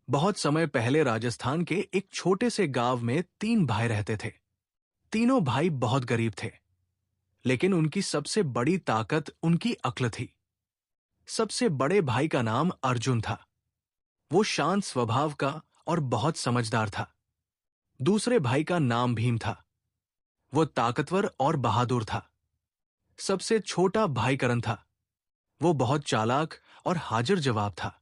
बहुत समय पहले राजस्थान के एक छोटे से गांव में 3 भाई रहते थे। तीनों भाई बहुत गरीब थे, लेकिन उनकी सबसे बड़ी ताकत उनकी अक्ल थी। सबसे बड़े भाई का नाम अर्जुन था। वो शांत स्वभाव का और बहुत समझदार था। दूसरे भाई का नाम भीम था। वो ताकतवर और बहादुर था। सबसे छोटा भाई करण था। वो बहुत चालाक और हाजिर जवाब था।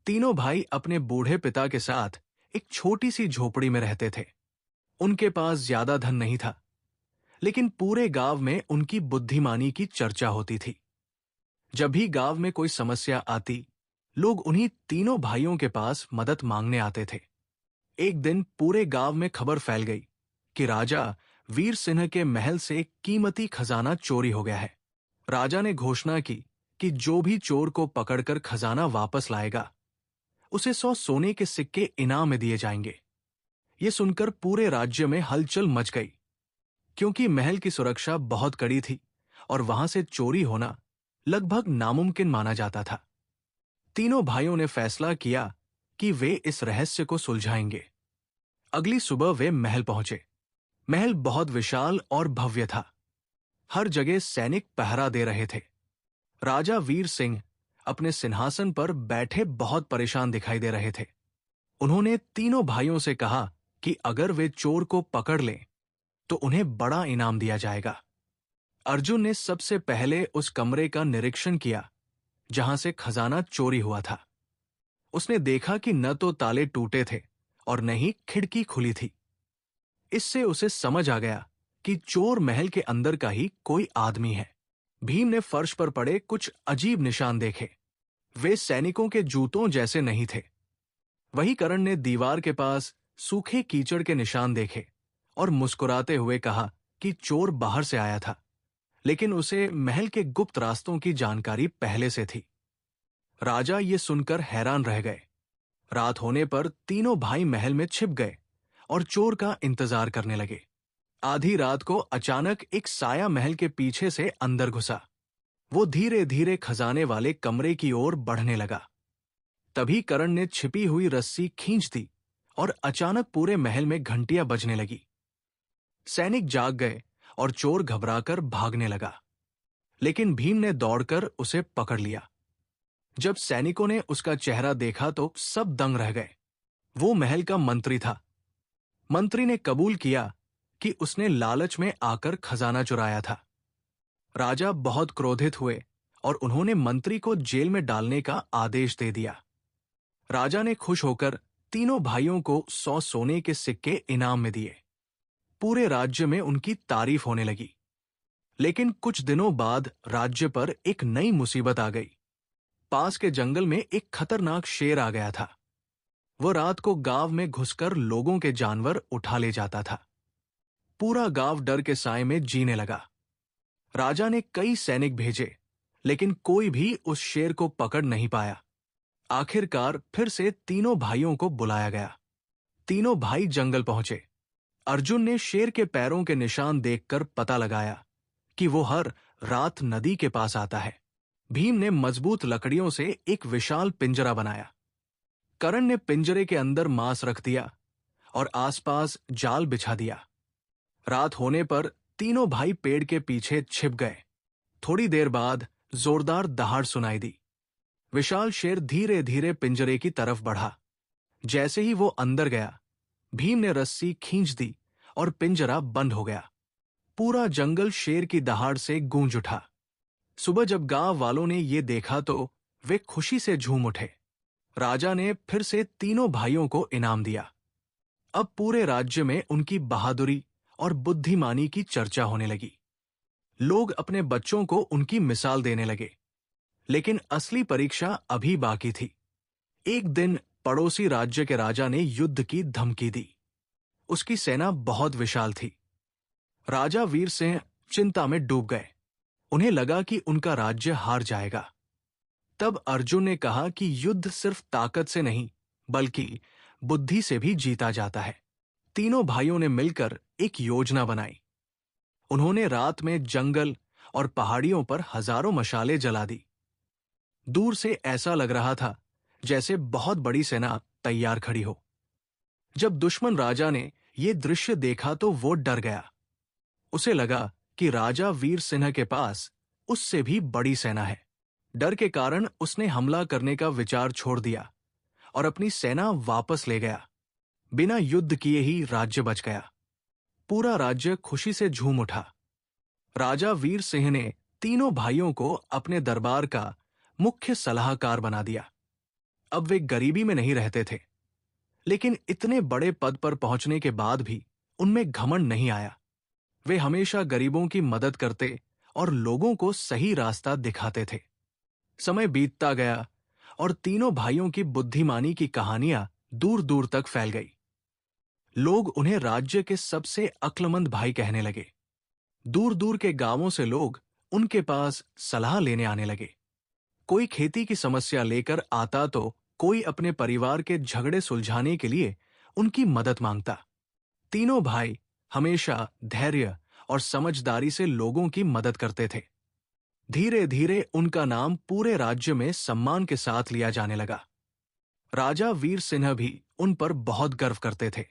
तीनों भाई अपने बूढ़े पिता के साथ एक छोटी सी झोपड़ी में रहते थे। उनके पास ज्यादा धन नहीं था, लेकिन पूरे गांव में उनकी बुद्धिमानी की चर्चा होती थी। जब भी गांव में कोई समस्या आती, लोग उन्हीं तीनों भाइयों के पास मदद मांगने आते थे। एक दिन पूरे गांव में खबर फैल गई कि राजा वीर सिंह के महल से कीमती खजाना चोरी हो गया है। राजा ने घोषणा की कि जो भी चोर को पकड़कर खजाना वापस लाएगा, उसे 100 सोने के सिक्के इनाम में दिए जाएंगे। ये सुनकर पूरे राज्य में हलचल मच गई, क्योंकि महल की सुरक्षा बहुत कड़ी थी और वहां से चोरी होना लगभग नामुमकिन माना जाता था। तीनों भाइयों ने फैसला किया कि वे इस रहस्य को सुलझाएंगे। अगली सुबह वे महल पहुंचे। महल बहुत विशाल और भव्य था। हर जगह सैनिक पहरा दे रहे थे। राजा वीर सिंह अपने सिंहासन पर बैठे बहुत परेशान दिखाई दे रहे थे। उन्होंने तीनों भाइयों से कहा कि अगर वे चोर को पकड़ लें तो उन्हें बड़ा इनाम दिया जाएगा। अर्जुन ने सबसे पहले उस कमरे का निरीक्षण किया जहां से खजाना चोरी हुआ था। उसने देखा कि न तो ताले टूटे थे और न ही खिड़की खुली थी। इससे उसे समझ आ गया कि चोर महल के अंदर का ही कोई आदमी है। भीम ने फर्श पर पड़े कुछ अजीब निशान देखे। वे सैनिकों के जूतों जैसे नहीं थे। वही करण ने दीवार के पास सूखे कीचड़ के निशान देखे और मुस्कुराते हुए कहा कि चोर बाहर से आया था, लेकिन उसे महल के गुप्त रास्तों की जानकारी पहले से थी। राजा ये सुनकर हैरान रह गए। रात होने पर तीनों भाई महल में छिप गए और चोर का इंतजार करने लगे। आधी रात को अचानक एक साया महल के पीछे से अंदर घुसा। वो धीरे धीरे खजाने वाले कमरे की ओर बढ़ने लगा। तभी करण ने छिपी हुई रस्सी खींच दी और अचानक पूरे महल में घंटियां बजने लगी। सैनिक जाग गए और चोर घबराकर भागने लगा, लेकिन भीम ने दौड़कर उसे पकड़ लिया। जब सैनिकों ने उसका चेहरा देखा तो सब दंग रह गए। वो महल का मंत्री था। मंत्री ने कबूल किया कि उसने लालच में आकर खजाना चुराया था। राजा बहुत क्रोधित हुए और उन्होंने मंत्री को जेल में डालने का आदेश दे दिया। राजा ने खुश होकर तीनों भाइयों को 100 सोने के सिक्के इनाम में दिए। पूरे राज्य में उनकी तारीफ होने लगी। लेकिन कुछ दिनों बाद राज्य पर एक नई मुसीबत आ गई। पास के जंगल में एक खतरनाक शेर आ गया था। वह रात को गांव में घुसकर लोगों के जानवर उठा ले जाता था। पूरा गांव डर के साए में जीने लगा। राजा ने कई सैनिक भेजे, लेकिन कोई भी उस शेर को पकड़ नहीं पाया। आखिरकार फिर से तीनों भाइयों को बुलाया गया। तीनों भाई जंगल पहुंचे। अर्जुन ने शेर के पैरों के निशान देखकर पता लगाया कि वो हर रात नदी के पास आता है। भीम ने मजबूत लकड़ियों से एक विशाल पिंजरा बनाया। करण ने पिंजरे के अंदर मांस रख दिया और आसपास जाल बिछा दिया। रात होने पर तीनों भाई पेड़ के पीछे छिप गए। थोड़ी देर बाद जोरदार दहाड़ सुनाई दी। विशाल शेर धीरे धीरे पिंजरे की तरफ बढ़ा। जैसे ही वो अंदर गया, भीम ने रस्सी खींच दी और पिंजरा बंद हो गया। पूरा जंगल शेर की दहाड़ से गूंज उठा। सुबह जब गांव वालों ने ये देखा तो वे खुशी से झूम उठे। राजा ने फिर से तीनों भाइयों को इनाम दिया। अब पूरे राज्य में उनकी बहादुरी और बुद्धिमानी की चर्चा होने लगी। लोग अपने बच्चों को उनकी मिसाल देने लगे। लेकिन असली परीक्षा अभी बाकी थी। एक दिन पड़ोसी राज्य के राजा ने युद्ध की धमकी दी। उसकी सेना बहुत विशाल थी। राजा वीर सिंह चिंता में डूब गए। उन्हें लगा कि उनका राज्य हार जाएगा। तब अर्जुन ने कहा कि युद्ध सिर्फ ताकत से नहीं, बल्कि बुद्धि से भी जीता जाता है। तीनों भाइयों ने मिलकर एक योजना बनाई। उन्होंने रात में जंगल और पहाड़ियों पर हजारों मशालें जला दी। दूर से ऐसा लग रहा था जैसे बहुत बड़ी सेना तैयार खड़ी हो। जब दुश्मन राजा ने ये दृश्य देखा तो वो डर गया। उसे लगा कि राजा वीर सिंह के पास उससे भी बड़ी सेना है। डर के कारण उसने हमला करने का विचार छोड़ दिया और अपनी सेना वापस ले गया। बिना युद्ध किए ही राज्य बच गया। पूरा राज्य खुशी से झूम उठा। राजा वीर सिंह ने तीनों भाइयों को अपने दरबार का मुख्य सलाहकार बना दिया। अब वे गरीबी में नहीं रहते थे, लेकिन इतने बड़े पद पर पहुंचने के बाद भी उनमें घमंड नहीं आया। वे हमेशा गरीबों की मदद करते और लोगों को सही रास्ता दिखाते थे। समय बीतता गया और तीनों भाइयों की बुद्धिमानी की कहानियां दूर दूर तक फैल गई। लोग उन्हें राज्य के सबसे अक्लमंद भाई कहने लगे। दूर दूर के गांवों से लोग उनके पास सलाह लेने आने लगे। कोई खेती की समस्या लेकर आता तो कोई अपने परिवार के झगड़े सुलझाने के लिए उनकी मदद मांगता। तीनों भाई हमेशा धैर्य और समझदारी से लोगों की मदद करते थे। धीरे धीरे उनका नाम पूरे राज्य में सम्मान के साथ लिया जाने लगा। राजा वीर सिंह भी उन पर बहुत गर्व करते थे।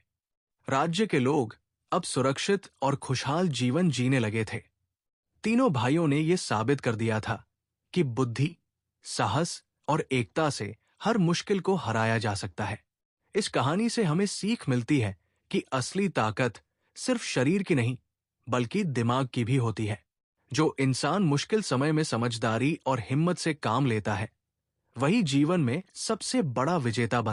राज्य के लोग अब सुरक्षित और खुशहाल जीवन जीने लगे थे। तीनों भाइयों ने यह साबित कर दिया था कि बुद्धि, साहस और एकता से हर मुश्किल को हराया जा सकता है। इस कहानी से हमें सीख मिलती है कि असली ताकत सिर्फ शरीर की नहीं, बल्कि दिमाग की भी होती है। जो इंसान मुश्किल समय में समझदारी और हिम्मत से काम लेता है, वही जीवन में सबसे बड़ा विजेता बनता है।